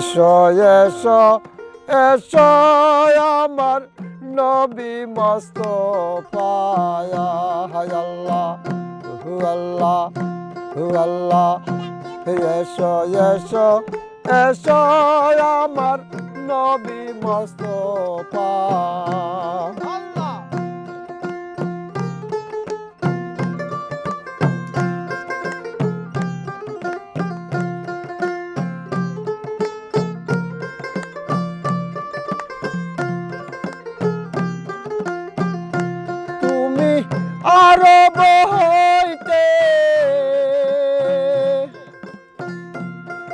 এসো এসো এসো আমার নবী মুস্তাফা হায় আল্লাহ হু আল্লাহ হু আল্লাহ এসো এসো এসো আমার নবী মুস্তাফা আরব হইতে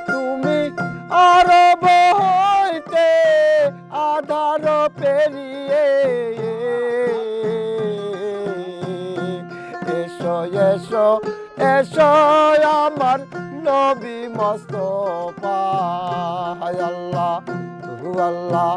তুমি আরব হইতে আধার পেরিয়ে এসো এসো এসো আমার নবী মুস্তাফা হায় আল্লাহ হু আল্লাহ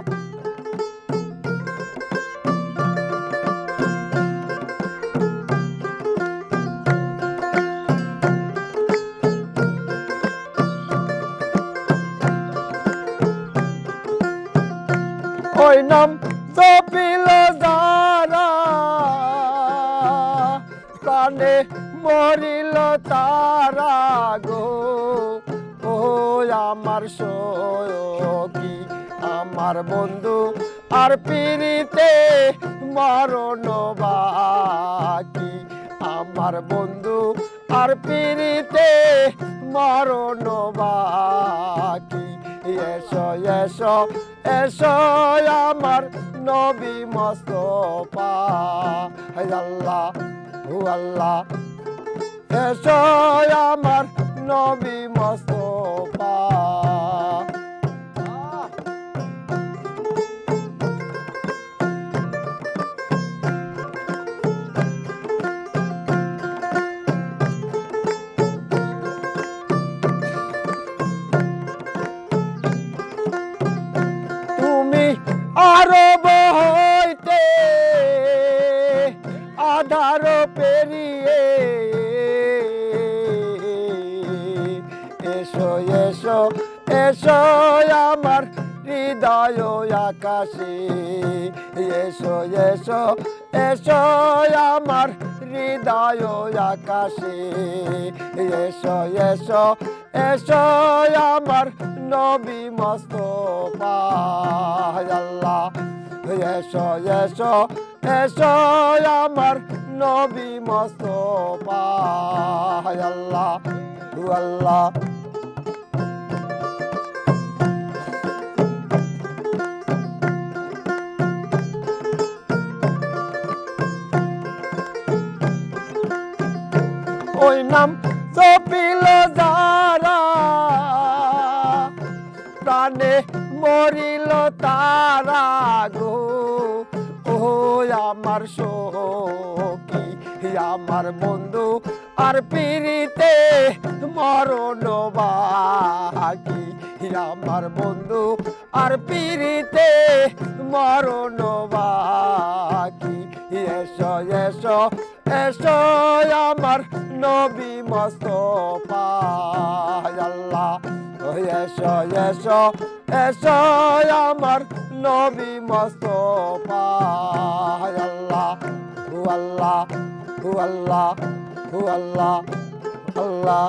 ওই নাম জপিল যারা প্রাণে মরিল তারা গো ও আমার সখী আমার বন্ধু আর পিরিতে মরণ বাকি আমার বন্ধু আর পিরিতে মরণ বাকি এসো এসো এসো আমার নবী মুস্তাফা হায় আল্লাহ হু আল্লাহ এসো আমার নবী মুস্তাফা আরব হইতে আধার পেরিয়ে এসো এসো এসো আমার হৃদয় আকাশে এসো এসো এসো আমার হৃদয় আকাশে এসো এসো এসো আমার নবী মুস্তাফা হায় আল্লাহ এসো এসো এসো আমার নবী মুস্তাফা হায় আল্লাহ হু আল্লাহ ওই নাম জপিল যারা প্রাণে মরিল তারা গো ও আমার সখী আমার বন্ধু আর পিরিতে মরণ বাকি আমার বন্ধু আর পিরিতে মরণ বাকি এসো এসো এসো আমার নবী মুস্তাফা আল্লাহ এসো এসো এসো আমার নবী মুস্তাফা আল্লাহ হু আল্লাহ হু আল্লাহ হু আল্লাহ আল্লাহ